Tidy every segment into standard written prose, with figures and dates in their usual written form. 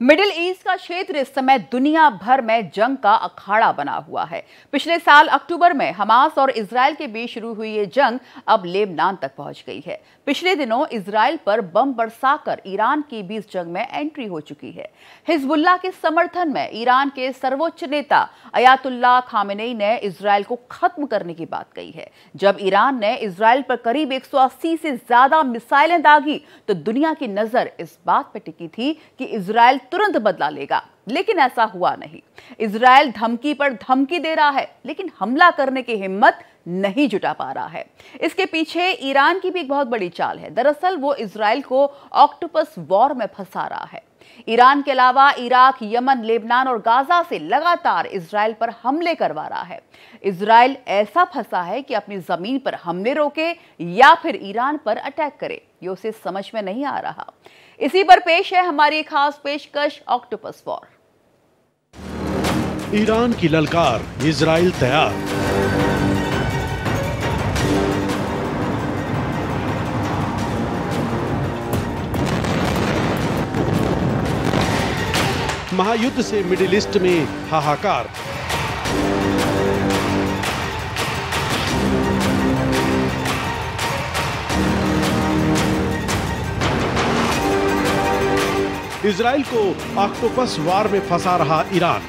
Middle east का क्षेत्र इस समय दुनिया भर में जंग का अखाड़ा बना हुआ है। पिछले साल अक्टूबर में हमास और इजराइल के बीच शुरू हुई ये जंग अब लेबनान तक पहुंच गई है। पिछले दिनों इजराइल पर बम बरसाकर ईरान की भी इस जंग में एंट्री हो चुकी है। हिजबुल्लाह के समर्थन में ईरान के सर्वोच्च नेता अयातुल्लाह खामेनेई ने इजराइल को खत्म करने की बात कही है। जब ईरान ने इजराइल पर करीब 180 से ज्यादा मिसाइलें दागी तो दुनिया की नजर इस बात पर टिकी थी कि इजराइल तुरंत बदला लेगा, लेकिन ऐसा हुआ नहीं। इजराइल धमकी पर धमकी दे रहा है, लेकिन हमला करने की हिम्मत नहीं जुटा पा रहा है। इसके पीछे ईरान की भी एक बहुत बड़ी चाल है। दरअसल वो इजराइल को ऑक्टोपस वॉर में फंसा रहा है। ईरान के अलावा इराक, यमन, लेबनान और गाजा से लगातार इजराइल पर हमले करवा रहा है। इजराइल ऐसा फंसा है कि अपनी जमीन पर हमले रोके या फिर ईरान पर अटैक करे, ये उसे समझ में नहीं आ रहा। इसी पर पेश है हमारी खास पेशकश ऑक्टोपस वॉर। ईरान की ललकार, इजराइल तैयार। महायुद्ध से मिडिल ईस्ट में हाहाकार। इजराइल को ऑक्टोपस वार में फंसा रहा ईरान।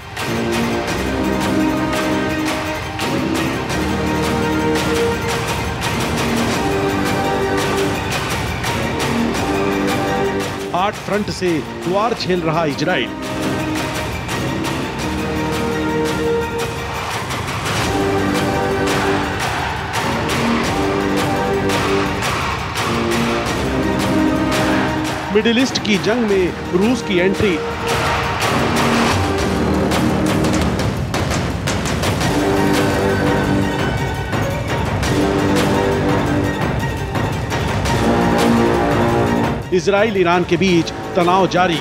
आठ फ्रंट से वार झेल रहा इजराइल। मिडिल ईस्ट की जंग में रूस की एंट्री। इजराइल ईरान के बीच तनाव जारी।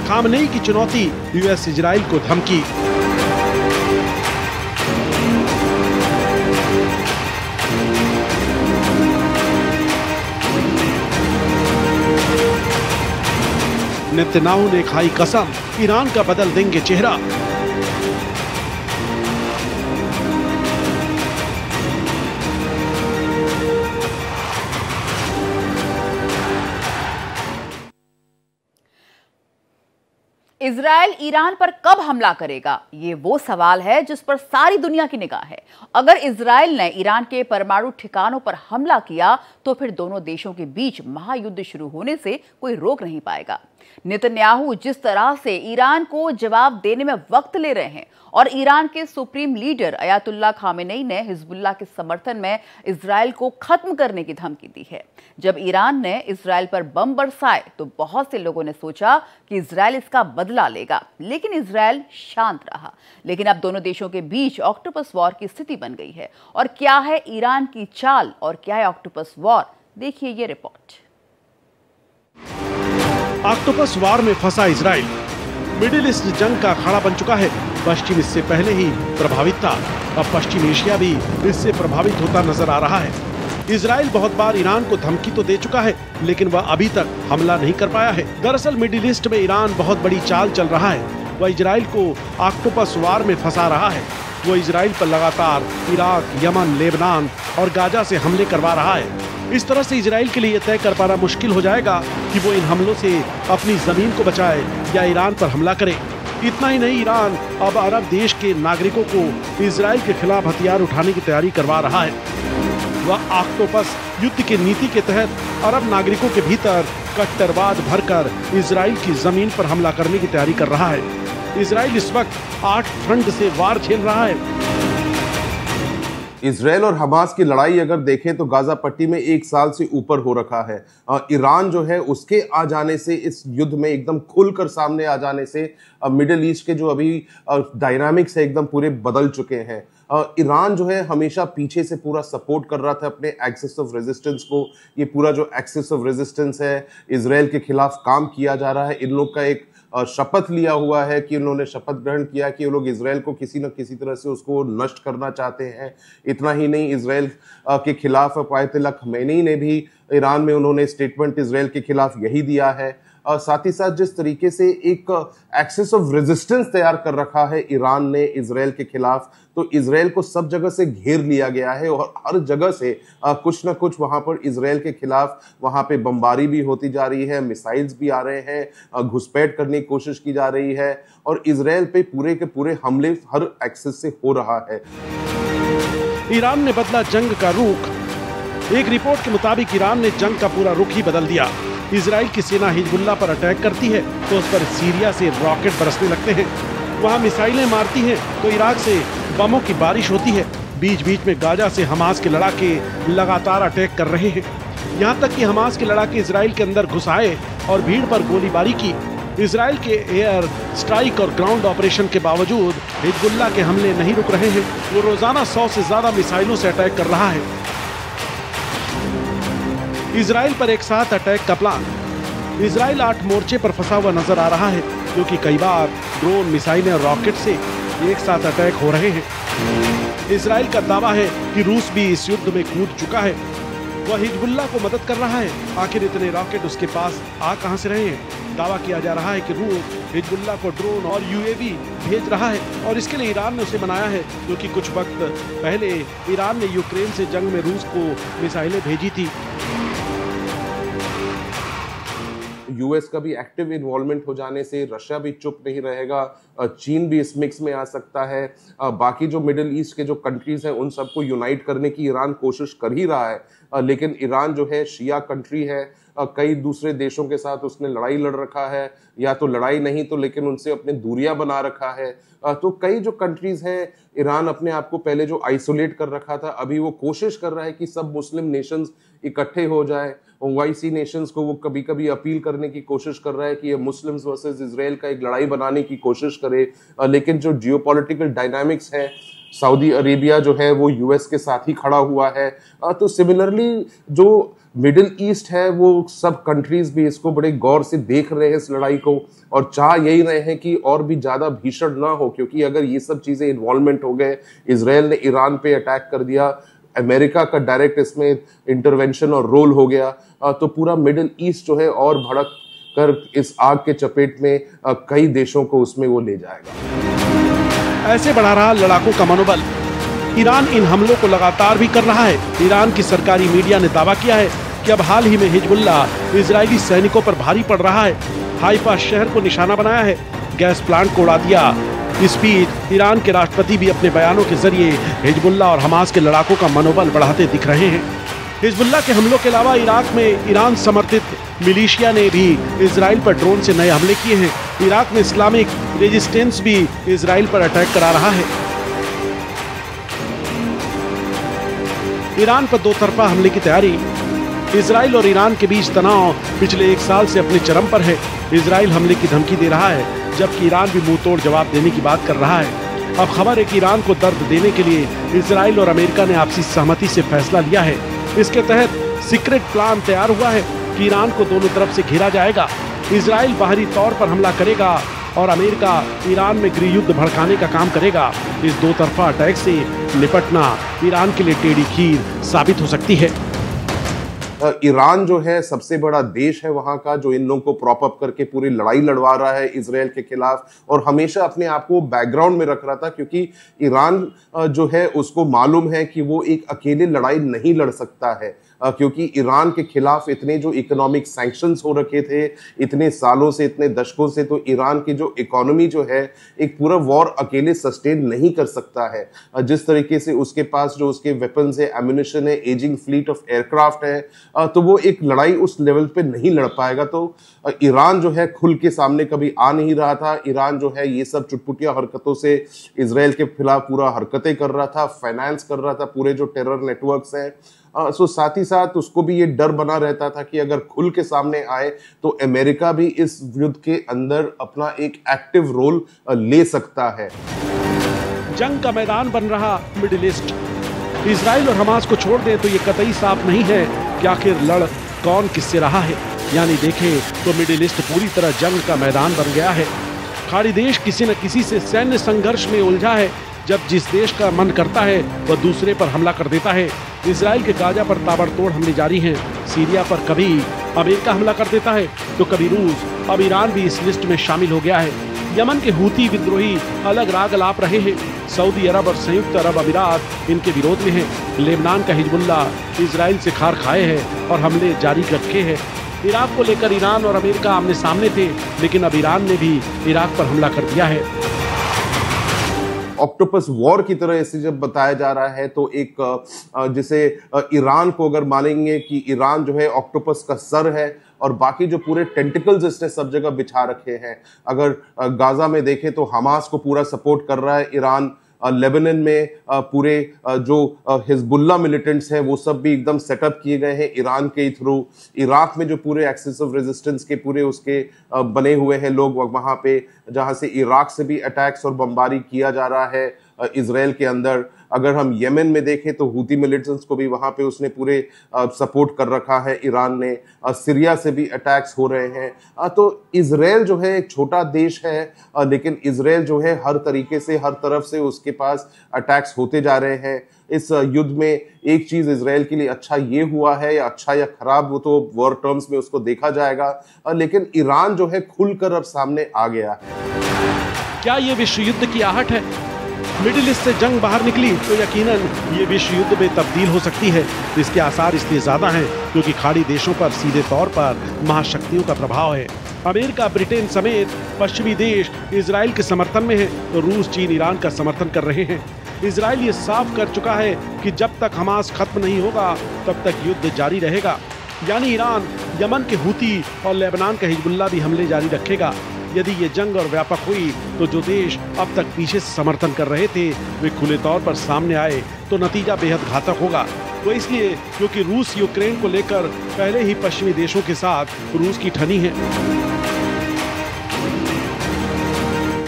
खामनेई की चुनौती, यूएस इजराइल को धमकी। नेतन्याहू ने खाई कसम, ईरान का बदल देंगे चेहरा। इजराइल ईरान पर कब हमला करेगा, ये वो सवाल है जिस पर सारी दुनिया की निगाह है। अगर इजराइल ने ईरान के परमाणु ठिकानों पर हमला किया तो फिर दोनों देशों के बीच महायुद्ध शुरू होने से कोई रोक नहीं पाएगा। नेतन्याहू जिस तरह से ईरान को जवाब देने में वक्त ले रहे हैं और ईरान के सुप्रीम लीडर अयातुल्लाह खामेनेई ने हिजबुल्लाह के समर्थन में इजराइल को खत्म करने की धमकी दी है। जब ईरान ने इजराइल पर बम बरसाए तो बहुत से लोगों ने सोचा कि इजराइल इसका बदला लेगा, लेकिन इजराइल शांत रहा। लेकिन अब दोनों देशों के बीच ऑक्टोपस वॉर की स्थिति बन गई है। और क्या है ईरान की चाल और क्या है ऑक्टोपस वॉर, देखिए ये रिपोर्ट। ऑक्टोपस वार में फंसा इजराइल। मिडिल ईस्ट जंग का अखाड़ा बन चुका है। पश्चिम इससे पहले ही प्रभावित था, अब पश्चिम एशिया भी इससे प्रभावित होता नजर आ रहा है। इजराइल बहुत बार ईरान को धमकी तो दे चुका है, लेकिन वह अभी तक हमला नहीं कर पाया है। दरअसल मिडिल ईस्ट में ईरान बहुत बड़ी चाल चल रहा है। वह इजराइल को ऑक्टोपस वार में फंसा रहा है। वो इजराइल पर लगातार इराक, यमन, लेबनान और गाजा से हमले करवा रहा है। इस तरह से इजराइल के लिए तय कर पाना मुश्किल हो जाएगा कि वो इन हमलों से अपनी जमीन को बचाए या ईरान पर हमला करे। इतना ही नहीं, ईरान अब अरब देश के नागरिकों को इजराइल के खिलाफ हथियार उठाने की तैयारी करवा रहा है। वह ऑक्टोपस युद्ध की नीति के तहत अरब नागरिकों के भीतर कट्टरवाद भरकर इजराइल की जमीन पर हमला करने की तैयारी कर रहा है। इजराइल इस वक्त 8 फ्रंट से वार झेल रहा है। इजराइल और हमास की लड़ाई अगर देखें तो गाजा पट्टी में 1 साल से ऊपर हो रखा है। ईरान जो है उसके आ जाने से, इस युद्ध में एकदम खुलकर सामने आ जाने से मिडिल ईस्ट के जो अभी डायनामिक्स है एकदम पूरे बदल चुके हैं। ईरान जो है हमेशा पीछे से पूरा सपोर्ट कर रहा था अपने एक्सिस ऑफ रेजिस्टेंस को। ये पूरा जो एक्सिस ऑफ रेजिस्टेंस है इजराइल के खिलाफ काम किया जा रहा है, इन लोग का एक शपथ लिया हुआ है कि उन्होंने शपथ ग्रहण किया कि वो लोग इजराइल को किसी न किसी तरह से उसको नष्ट करना चाहते हैं। इतना ही नहीं, इजराइल के खिलाफ आयतुल्लाह खमैनी ने भी ईरान में उन्होंने स्टेटमेंट इजराइल के खिलाफ यही दिया है। साथ ही साथ जिस तरीके से एक एक्सेस ऑफ रेजिस्टेंस तैयार कर रखा है ईरान ने इजराइल के खिलाफ, तो इजराइल को सब जगह से घेर लिया गया है और हर जगह से कुछ ना कुछ वहां पर इजराइल के खिलाफ वहां पे बमबारी भी होती जा रही है, मिसाइल्स भी आ रहे हैं, घुसपैठ करने की कोशिश की जा रही है और इजराइल पे पूरे के पूरे हमले हर एक्सेस से हो रहा है। ईरान ने बदला जंग का रुख। एक रिपोर्ट के मुताबिक ईरान ने जंग का पूरा रुख ही बदल दिया। इजराइल की सेना हिजबुल्लाह पर अटैक करती है तो उस पर सीरिया से रॉकेट बरसने लगते हैं, वहां मिसाइलें मारती हैं तो इराक से बमों की बारिश होती है। बीच बीच में गाजा से हमास के लड़ाके लगातार अटैक कर रहे हैं। यहाँ तक कि हमास के लड़ाके इजराइल के अंदर घुस आए और भीड़ पर गोलीबारी की। इजराइल के एयर स्ट्राइक और ग्राउंड ऑपरेशन के बावजूद हिजबुल्लाह के हमले नहीं रुक रहे हैं। वो रोजाना 100 से ज्यादा मिसाइलों से अटैक कर रहा है। इजराइल पर एक साथ अटैक का प्लान। इजराइल 8 मोर्चे पर फंसा हुआ नजर आ रहा है, क्योंकि कई बार ड्रोन, मिसाइलें और रॉकेट से एक साथ अटैक हो रहे हैं। इजराइल का दावा है कि रूस भी इस युद्ध में कूद चुका है, वह हिजबुल्लाह को मदद कर रहा है। आखिर इतने रॉकेट उसके पास आ कहां से रहे हैं? दावा किया जा रहा है कि रूस हिजबुल्लाह को ड्रोन और यूएवी भेज रहा है और इसके लिए ईरान ने उसे बनाया है, क्योंकि कुछ वक्त पहले ईरान ने यूक्रेन से जंग में रूस को मिसाइलें भेजी थी। यूएस का भी एक्टिव इन्वॉल्वमेंट हो जाने से रशिया भी चुप नहीं रहेगा, चीन भी इस मिक्स में आ सकता है। बाकी जो मिडिल ईस्ट के जो कंट्रीज हैं उन सबको यूनाइट करने की ईरान कोशिश कर ही रहा है, लेकिन ईरान जो है शिया कंट्री है, कई दूसरे देशों के साथ उसने लड़ाई लड़ रखा है, या तो लड़ाई नहीं तो लेकिन उनसे अपने दूरियां बना रखा है। तो कई जो कंट्रीज हैं, ईरान अपने आप को पहले जो आइसोलेट कर रखा था, अभी वो कोशिश कर रहा है कि सब मुस्लिम नेशंस इकट्ठे हो जाए। ओआईसी नेशंस को वो कभी कभी अपील करने की कोशिश कर रहा है कि ये मुस्लिम्स वर्सेस इजराइल का एक लड़ाई बनाने की कोशिश करे, लेकिन जो जियोपॉलिटिकल डायनामिक्स है, सऊदी अरेबिया जो है वो यूएस के साथ ही खड़ा हुआ है। तो सिमिलरली जो मिडिल ईस्ट है वो सब कंट्रीज भी इसको बड़े गौर से देख रहे हैं इस लड़ाई को, और चाह यही रहे हैं कि और भी ज्यादा भीषण ना हो, क्योंकि अगर ये सब चीजें इन्वॉल्वमेंट हो गए, इजराइल ने ईरान पे अटैक कर दिया, अमेरिका का डायरेक्ट इसमें इंटरवेंशन और रोल हो गया, तो पूरा मिडिल ईस्ट जो है और भड़क कर इस आग के चपेट में कई देशों को उसमें वो ले जाएगा। ऐसे बढ़ा रहा लड़ाकों का मनोबल। ईरान इन हमलों को लगातार भी कर रहा है। ईरान की सरकारी मीडिया ने दावा किया है कि अब हाल ही में हिजबुल्लाह इजरायली सैनिकों पर भारी पड़ रहा है। हाइफा शहर को निशाना बनाया है, गैस प्लांट को उड़ा दिया। इस बीच ईरान के राष्ट्रपति भी अपने बयानों के जरिए हिजबुल्लाह और हमास के लड़ाकों का मनोबल बढ़ाते दिख रहे हैं। हिजबुल्लाह के हमलों के अलावा इराक में ईरान समर्थित मिलिशिया ने भी इजराइल पर ड्रोन से नए हमले किए हैं। इराक में इस्लामिक रेजिस्टेंस भी इजराइल पर अटैक करा रहा है। ईरान पर दो तरफा हमले की तैयारी। इजराइल और ईरान के बीच तनाव पिछले 1 साल से अपने चरम पर है। इजराइल हमले की धमकी दे रहा है, जबकि ईरान भी मुंह तोड़ जवाब देने की बात कर रहा है। अब खबर है कि ईरान को दर्द देने के लिए इजराइल और अमेरिका ने आपसी सहमति से फैसला लिया है। इसके तहत सीक्रेट प्लान तैयार हुआ है कि ईरान को दोनों तरफ से घेरा जाएगा। इजराइल बाहरी तौर पर हमला करेगा और अमेरिका ईरान में गृह युद्ध भड़काने का काम करेगा। इस दो तरफा अटैक से निपटना ईरान के लिए टेढ़ी खीर साबित हो सकती है। ईरान जो है सबसे बड़ा देश है वहां का, जो इन लोगों को प्रॉप अप करके पूरी लड़ाई लड़वा रहा है इजराइल के खिलाफ, और हमेशा अपने आप को बैकग्राउंड में रख रहा था, क्योंकि ईरान जो है उसको मालूम है कि वो एक अकेले लड़ाई नहीं लड़ सकता है, क्योंकि ईरान के खिलाफ इतने जो इकोनॉमिक सैंक्शंस हो रखे थे इतने सालों से, इतने दशकों से, तो ईरान की जो इकोनॉमी जो है एक पूरा वॉर अकेले सस्टेन नहीं कर सकता है। जिस तरीके से उसके पास जो उसके वेपन्स है, एम्युनिशन है, एजिंग फ्लीट ऑफ एयरक्राफ्ट है, तो वो एक लड़ाई उस लेवल पे नहीं लड़ पाएगा। तो ईरान जो है खुल के सामने कभी आ नहीं रहा था। ईरान जो है ये सब चुटपुटिया हरकतों से इजराइल के खिलाफ पूरा हरकतें कर रहा था, फाइनेंस कर रहा था पूरे जो टेरर नेटवर्क्स हैं। सो साथ ही साथ उसको भी ये डर बना रहता था कि अगर खुल के सामने आए तो अमेरिका भी इस युद्ध के अंदर अपना एक एक्टिव रोल ले सकता है। जंग का मैदान बन रहा मिडिल ईस्ट। इजराइल और हमास को छोड़ दें तो ये कतई साफ नहीं है कि आखिर लड़ कौन किससे रहा है। यानी देखें तो मिडिल ईस्ट पूरी तरह जंग का मैदान बन गया है। खाड़ी देश किसी न किसी से सैन्य संघर्ष में उलझा है। जब जिस देश का मन करता है वह दूसरे पर हमला कर देता है। इजराइल के गाजा पर ताबड़तोड़ हमले जारी हैं। सीरिया पर कभी अमेरिका हमला कर देता है तो कभी रूस। अब ईरान भी इस लिस्ट में शामिल हो गया है। यमन के हूती विद्रोही अलग राग अलाप रहे हैं। सऊदी अरब और संयुक्त अरब अमीरात इनके विरोध में हैं। लेबनान का हिजबुल्ला इजराइल से खार खाए है और हमले जारी रखे हैं। इराक को लेकर ईरान और अमेरिका आमने सामने थे, लेकिन अब ईरान ने भी इराक पर हमला कर दिया है। ऑक्टोपस वॉर की तरह इसे जब बताया जा रहा है तो एक जिसे ईरान को अगर मानेंगे कि ईरान जो है ऑक्टोपस का सर है और बाकी जो पूरे टेंटिकल्स इसने सब जगह बिछा रखे हैं। अगर गाजा में देखें तो हमास को पूरा सपोर्ट कर रहा है ईरान। लेबनान में पूरे जो हिजबुल्ला मिलिटेंट्स हैं वो सब भी एकदम सेटअप किए गए हैं ईरान के थ्रू। इराक में जो पूरे एक्सेस ऑफ रेजिस्टेंस के पूरे उसके बने हुए हैं लोग वहां पे, जहां से इराक से भी अटैक्स और बमबारी किया जा रहा है इजराइल के अंदर। अगर हम यमन में देखें तो हूती मिलिटेंट्स को भी वहां पे उसने पूरे सपोर्ट कर रखा है ईरान ने। सीरिया से भी अटैक्स हो रहे हैं। तो इजराइल जो है एक छोटा देश है, लेकिन इजराइल जो है हर तरीके से हर तरफ से उसके पास अटैक्स होते जा रहे हैं। इस युद्ध में एक चीज इजराइल के लिए अच्छा ये हुआ है, या अच्छा या खराब वो तो वॉर टर्म्स में उसको देखा जाएगा, लेकिन ईरान जो है खुलकर अब सामने आ गया है। क्या ये विश्व युद्ध की आहट है? मिडिल ईस्ट से जंग बाहर निकली तो यकीनन ये विश्व युद्ध में तब्दील हो सकती है। इसके आसार इसलिए ज्यादा हैं क्योंकि खाड़ी देशों पर सीधे तौर पर महाशक्तियों का प्रभाव है। अमेरिका, ब्रिटेन समेत पश्चिमी देश इजराइल के समर्थन में है तो रूस, चीन, ईरान का समर्थन कर रहे हैं। इजराइल ये साफ कर चुका है कि जब तक हमास खत्म नहीं होगा तब तक युद्ध जारी रहेगा। यानी ईरान, यमन के हूती और लेबनान का हिजबुल्ला भी हमले जारी रखेगा। यदि ये जंग और व्यापक हुई तो जो देश अब तक पीछे से समर्थन कर रहे थे वे खुले तौर पर सामने आए तो नतीजा बेहद घातक होगा। वो इसलिए क्योंकि रूस यूक्रेन को लेकर पहले ही पश्चिमी देशों के साथ रूस की ठनी है।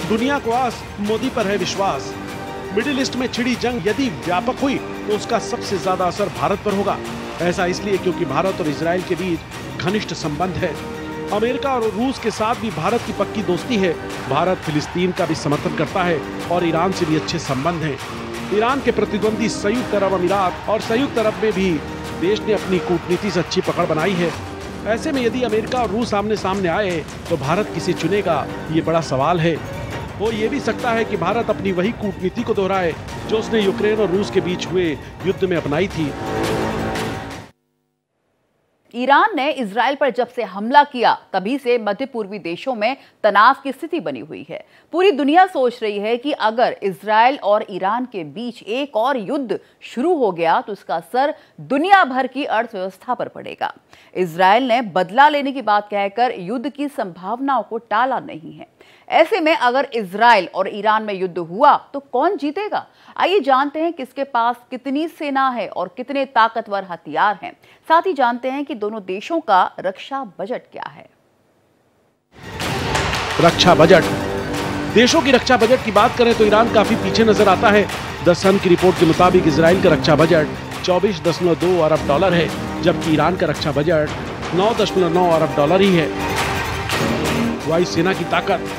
दुनिया को आस, मोदी पर है विश्वास। मिडिल ईस्ट में छिड़ी जंग यदि व्यापक हुई तो उसका सबसे ज्यादा असर भारत पर होगा। ऐसा इसलिए क्योंकि भारत और इजराइल के बीच घनिष्ठ संबंध है। अमेरिका और रूस के साथ भी भारत की पक्की दोस्ती है। भारत फिलिस्तीन का भी समर्थन करता है और ईरान से भी अच्छे संबंध हैं। ईरान के प्रतिद्वंदी संयुक्त अरब अमीरात और संयुक्त अरब में भी देश ने अपनी कूटनीति से अच्छी पकड़ बनाई है। ऐसे में यदि अमेरिका और रूस आमने सामने आए तो भारत किसे चुनेगा, ये बड़ा सवाल है। हो ये भी सकता है कि भारत अपनी वही कूटनीति को दोहराए जो उसने यूक्रेन और रूस के बीच हुए युद्ध में अपनाई थी। ईरान ने इजराइल पर जब से हमला किया तभी से मध्य पूर्वी देशों में तनाव की स्थिति बनी हुई है। पूरी दुनिया सोच रही है कि अगर इजराइल और ईरान के बीच एक और युद्ध शुरू हो गया तो इसका असर दुनिया भर की अर्थव्यवस्था पर पड़ेगा। इजराइल ने बदला लेने की बात कहकर युद्ध की संभावनाओं को टाला नहीं है। ऐसे में अगर इजराइल और ईरान में युद्ध हुआ तो कौन जीतेगा? आइए जानते हैं किसके पास कितनी सेना है और कितने ताकतवर हथियार हैं। साथ ही जानते हैं कि दोनों देशों का रक्षा बजट क्या है। रक्षा बजट। देशों की रक्षा बजट की बात करें तो ईरान काफी पीछे नजर आता है। द सन की रिपोर्ट के मुताबिक इजराइल का रक्षा बजट 24.2 अरब डॉलर है, जबकि ईरान का रक्षा बजट 9.9 अरब डॉलर ही है। वायुसेना की ताकत।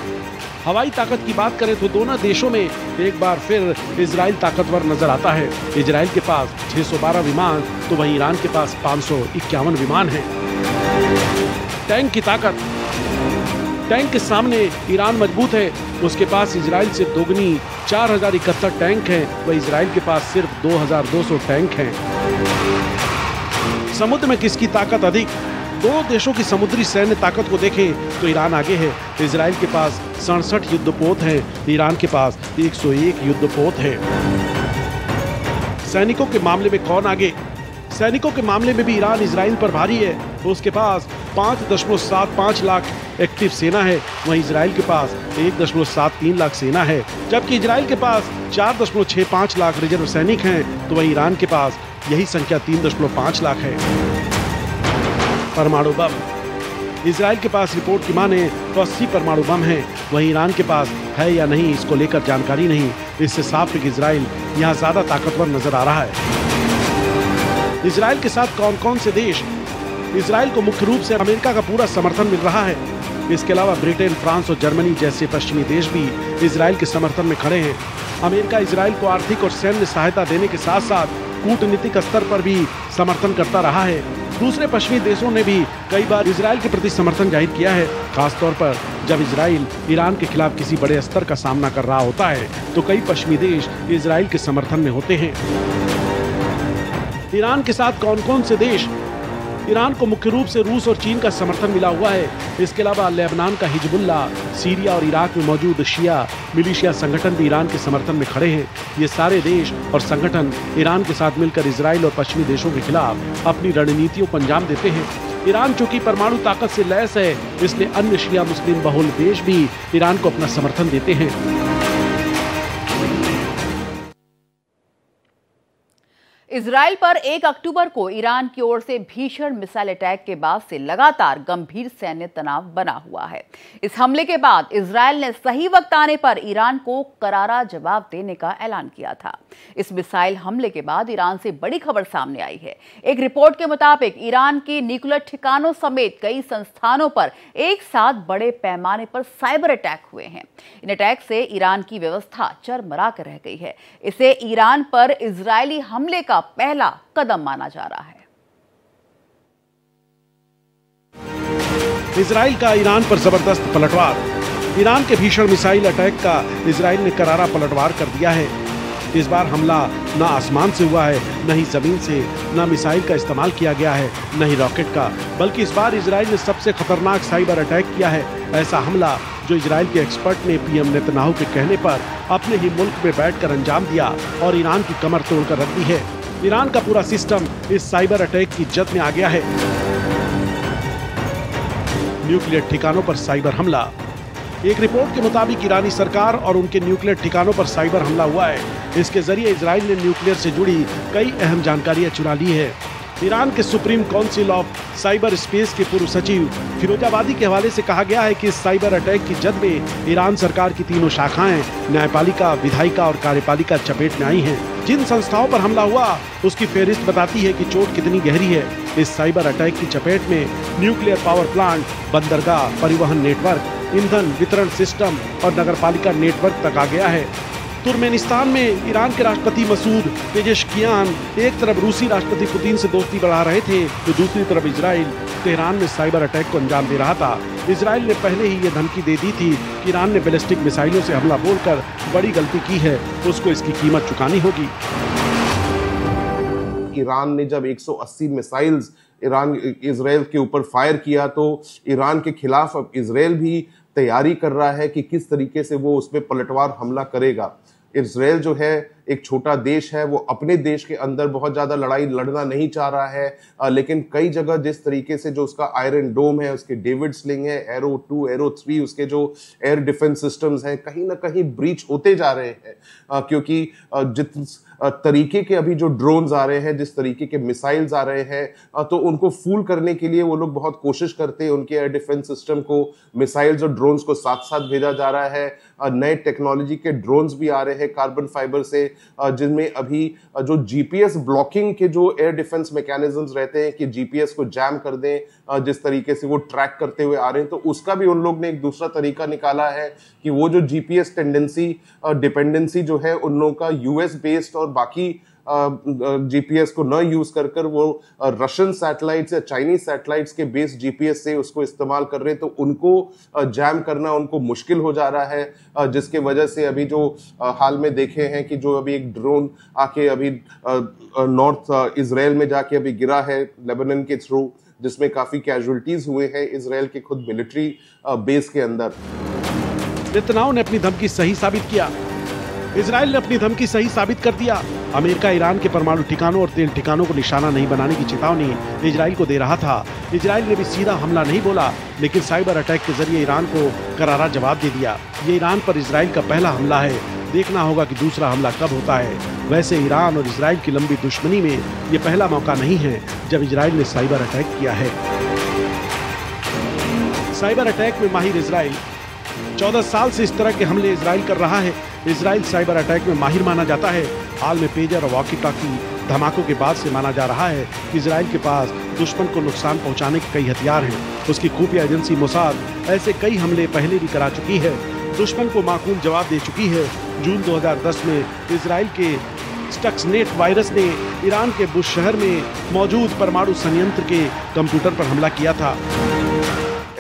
हवाई ताकत की बात करें तो दोनों देशों में एक बार फिर इजराइल ताकतवर नजर आता है। इजराइल के पास 612 विमान तो वहीं ईरान के पास 551 विमान हैं। टैंक की ताकत। टैंक के सामने ईरान मजबूत है, उसके पास इजराइल से दोगुनी 4071 टैंक हैं, वह इजराइल के पास सिर्फ 2200 टैंक हैं। समुद्र में किसकी ताकत अधिक? दोनों देशों की समुद्री सैन्य ताकत को देखें तो ईरान आगे है। इजराइल के पास 67 युद्धपोत हैं, ईरान के पास 101 युद्धपोत हैं। सैनिकों के मामले में कौन आगे? सैनिकों के मामले में भी ईरान इजराइल पर भारी है। उसके पास 5.75 लाख एक्टिव सेना है, वहीं इजराइल के पास 1.73 लाख सेना है। जबकि इजराइल के पास 4.65 लाख रिजर्व सैनिक हैं तो वहीं ईरान के पास यही संख्या 3.5 लाख है। परमाणु बम। इजराइल के पास रिपोर्ट की माने तो 80 परमाणु बम हैं, वहीं ईरान के पास है या नहीं इसको लेकर जानकारी नहीं। इससे साफ है कि इजराइल यहाँ ज्यादा ताकतवर नजर आ रहा है। इजराइल के साथ कौन कौन से देश? इसराइल को मुख्य रूप से अमेरिका का पूरा समर्थन मिल रहा है। इसके अलावा ब्रिटेन, फ्रांस और जर्मनी जैसे पश्चिमी देश भी इसराइल के समर्थन में खड़े हैं। अमेरिका इसराइल को आर्थिक और सैन्य सहायता देने के साथ साथ कूटनीतिक स्तर पर भी समर्थन करता रहा है। दूसरे पश्चिमी देशों ने भी कई बार इसराइल के प्रति समर्थन जाहिर किया है, खासतौर पर जब इसराइल ईरान के खिलाफ किसी बड़े स्तर का सामना कर रहा होता है तो कई पश्चिमी देश इसराइल के समर्थन में होते हैं। ईरान के साथ कौन कौन से देश? ईरान को मुख्य रूप से रूस और चीन का समर्थन मिला हुआ है। इसके अलावा लेबनान का हिजबुल्ला, सीरिया और इराक में मौजूद शिया मिलिशिया संगठन भी ईरान के समर्थन में खड़े हैं। ये सारे देश और संगठन ईरान के साथ मिलकर इसराइल और पश्चिमी देशों के खिलाफ अपनी रणनीतियों को अंजाम देते हैं। ईरान चूंकि परमाणु ताकत से लैस है, इसलिए अन्य शिया मुस्लिम बहुल देश भी ईरान को अपना समर्थन देते हैं। इजराइल पर 1 अक्टूबर को ईरान की ओर से भीषण मिसाइल अटैक के बाद से लगातार गंभीर सैन्य तनाव बना हुआ है। इस हमले के बाद इजराइल ने सही वक्त आने पर ईरान को करारा जवाब देने का ऐलान किया था। इस मिसाइल हमले के बाद ईरान से बड़ी खबर सामने आई है। एक रिपोर्ट के मुताबिक ईरान के न्यूक्लियर ठिकानों समेत कई संस्थानों पर एक साथ बड़े पैमाने पर साइबर अटैक हुए हैं। इन अटैक से ईरान की व्यवस्था चरमरा कर रह गई है। इसे ईरान पर इजरायली हमले का पहला कदम माना जा रहा है। इजराइल का ईरान पर जबरदस्त पलटवार। ईरान के भीषण मिसाइल अटैक का इजराइल ने करारा पलटवार कर दिया है। इस बार हमला न आसमान से हुआ है, न ही जमीन से, न मिसाइल का इस्तेमाल किया गया है, न ही रॉकेट का, बल्कि इस बार इजराइल ने सबसे खतरनाक साइबर अटैक किया है। ऐसा हमला जो इजराइल के एक्सपर्ट ने पीएम नेतन्याहू के कहने पर अपने ही मुल्क में बैठकर अंजाम दिया और ईरान की कमर तोड़कर रख दी है। ईरान का पूरा सिस्टम इस साइबर अटैक की जद में आ गया है। न्यूक्लियर ठिकानों पर साइबर हमला। एक रिपोर्ट के मुताबिक ईरानी सरकार और उनके न्यूक्लियर ठिकानों पर साइबर हमला हुआ है। इसके जरिए इजराइल ने न्यूक्लियर से जुड़ी कई अहम जानकारियां चुरा ली है। ईरान के supreme council of cyber space के पूर्व सचिव फिरोजाबादी के हवाले से कहा गया है कि इस साइबर अटैक की जद में ईरान सरकार की तीनों शाखाएं न्यायपालिका, विधायिका और कार्यपालिका चपेट में आई हैं। जिन संस्थाओं पर हमला हुआ उसकी फेहरिस्त बताती है कि चोट कितनी गहरी है। इस साइबर अटैक की चपेट में न्यूक्लियर पावर प्लांट, बंदरगाह, परिवहन नेटवर्क, ईंधन वितरण सिस्टम और नगरपालिका नेटवर्क तक आ गया है। तुर्कमेनिस्तान में ईरान के राष्ट्रपति मसूद पेजेशकियान एक तरफ रूसी राष्ट्रपति पुतिन से दोस्ती बढ़ा रहे थे तो दूसरी तरफ इजराइल तेहरान में साइबर अटैक को अंजाम दे रहा था। इजराइल ने पहले ही ये धमकी दे दी थी कि ईरान ने बैलिस्टिक मिसाइलों से हमला बोलकर बड़ी गलती की है, उसको इसकी कीमत चुकानी होगी। ईरान ने जब 180 मिसाइल्स इजराइल के ऊपर फायर किया तो ईरान के खिलाफ अब इजराइल भी तैयारी कर रहा है कि किस तरीके से वो उसमें पलटवार हमला करेगा। इजराइल जो है एक छोटा देश है, वो अपने देश के अंदर बहुत ज्यादा लड़ाई लड़ना नहीं चाह रहा है, लेकिन कई जगह जिस तरीके से जो उसका आयरन डोम है, उसके डेविड स्लिंग है, एरो 2, एरो 3, उसके जो एयर डिफेंस सिस्टम्स हैं, कहीं ना कहीं ब्रीच होते जा रहे हैं, क्योंकि जिस तरीके के अभी जो ड्रोन्स आ रहे हैं, जिस तरीके के मिसाइल्स आ रहे हैं, तो उनको फूल करने के लिए वो लोग बहुत कोशिश करते हैं। उनके एयर डिफेंस सिस्टम को मिसाइल्स और ड्रोन्स को साथ साथ भेजा जा रहा है। नए टेक्नोलॉजी के ड्रोन्स भी आ रहे हैं कार्बन फाइबर से, जिनमें अभी जो जीपीएस ब्लॉकिंग के जो एयर डिफेंस मैकेनिज्म्स रहते हैं कि जीपीएस को जैम कर दें, जिस तरीके से वो ट्रैक करते हुए आ रहे हैं, तो उसका भी उन लोग ने एक दूसरा तरीका निकाला है कि वो जो जीपीएस डिपेंडेंसी जो है उन लोगों का यूएस बेस्ड और बाकी जीपीएस को न यूज कर वो रशियन सैटेलाइट्स या चाइनीज सैटेलाइट्स के बेस्ड जीपीएस से उसको इस्तेमाल कर रहे हैं, तो उनको जैम करना उनको मुश्किल हो जा रहा है, जिसके वजह से अभी जो हाल में देखे हैं कि जो अभी एक ड्रोन आके अभी नॉर्थ इजराइल में जाके अभी गिरा है लेबनान के थ्रू, जिसमें काफी कैजुअलिटीज हुए हैं इजराइल के खुद मिलिट्री बेस के अंदर। नेतन्याहू ने अपनी धमकी सही साबित किया। इजराइल ने अपनी धमकी सही साबित कर दिया। अमेरिका ईरान के परमाणु ठिकानों और तेल ठिकानों को निशाना नहीं बनाने की चेतावनी इजराइल को दे रहा था। इजराइल ने भी सीधा हमला नहीं बोला, लेकिन साइबर अटैक के जरिए ईरान को करारा जवाब दे दिया। ये ईरान पर इजराइल का पहला हमला है। देखना होगा कि दूसरा हमला कब होता है। वैसे ईरान और इजराइल की लंबी दुश्मनी में ये पहला मौका नहीं है जब इजराइल ने साइबर अटैक किया है। साइबर अटैक में माहिर इजराइल 14 साल से इस तरह के हमले इजराइल कर रहा है। इजराइल साइबर अटैक में माहिर माना जाता है। हाल में पेजर और वॉकी टॉकी धमाकों के बाद से माना जा रहा है कि इजराइल के पास दुश्मन को नुकसान पहुंचाने के कई हथियार हैं। उसकी खुफिया एजेंसी मोसाद ऐसे कई हमले पहले भी करा चुकी है, दुश्मन को माकूल जवाब दे चुकी है। जून 2010 में इजराइल के स्टक्सनेट वायरस ने ईरान के बुश शहर में मौजूद परमाणु संयंत्र के कंप्यूटर पर हमला किया था।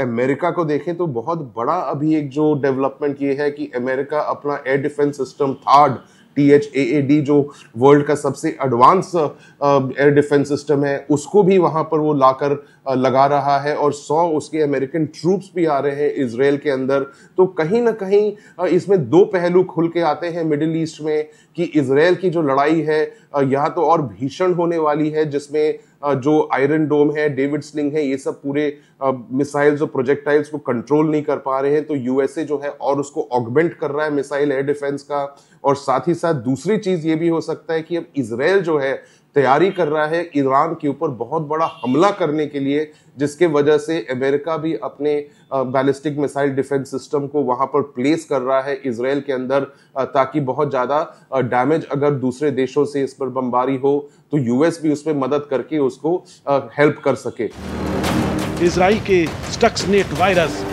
अमेरिका को देखें तो बहुत बड़ा अभी एक जो डेवलपमेंट ये है कि अमेरिका अपना air defence system THAAD THAAD जो वर्ल्ड का सबसे एडवांस एयर डिफेंस सिस्टम है, उसको भी वहां पर वो लाकर लगा रहा है और 100 उसके अमेरिकन ट्रूप्स भी आ रहे हैं इजराइल के अंदर। तो कहीं ना कहीं इसमें दो पहलू खुल के आते हैं मिडिल ईस्ट में कि इजराइल की जो लड़ाई है यहाँ तो और भीषण होने वाली है, जिसमें जो आयरन डोम है, डेविड स्लिंग है, ये सब पूरे मिसाइल्स और प्रोजेक्टाइल्स को कंट्रोल नहीं कर पा रहे हैं। तो यूएसए जो है और उसको ऑगमेंट कर रहा है मिसाइल एयर डिफेंस का। और साथ ही साथ दूसरी चीज ये भी हो सकता है कि अब इजराइल जो है तैयारी कर रहा है ईरान के ऊपर बहुत बड़ा हमला करने के लिए, जिसके वजह से अमेरिका भी अपने बैलिस्टिक मिसाइल डिफेंस सिस्टम को वहां पर प्लेस कर रहा है इजराइल के अंदर, ताकि बहुत ज्यादा डैमेज अगर दूसरे देशों से इस पर बमबारी हो तो यूएस भी उसमें मदद करके उसको हेल्प कर सके। इजराइल के स्टक्सनेट वायरस,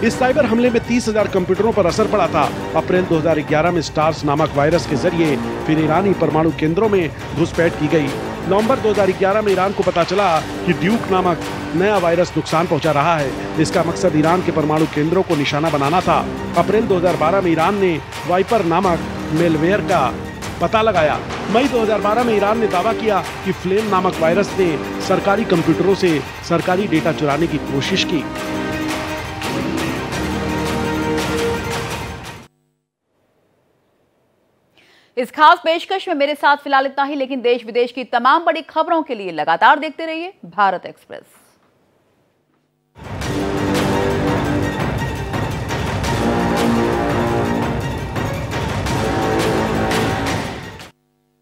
इस साइबर हमले में 30,000 कंप्यूटरों पर असर पड़ा था। अप्रैल 2011 में स्टार्स नामक वायरस के जरिए फिर ईरानी परमाणु केंद्रों में घुसपैठ की गई। नवंबर 2011 में ईरान को पता चला कि ड्यूक नामक नया वायरस नुकसान पहुंचा रहा है। इसका मकसद ईरान के परमाणु केंद्रों को निशाना बनाना था। अप्रैल 2012 में ईरान ने वाइपर नामक मेलवेयर का पता लगाया। मई 2012 में ईरान ने दावा किया कि फ्लेम नामक वायरस ने सरकारी कंप्यूटरों से सरकारी डेटा चुराने की कोशिश की। इस खास पेशकश में मेरे साथ फिलहाल इतना ही, लेकिन देश विदेश की तमाम बड़ी खबरों के लिए लगातार देखते रहिए भारत एक्सप्रेस।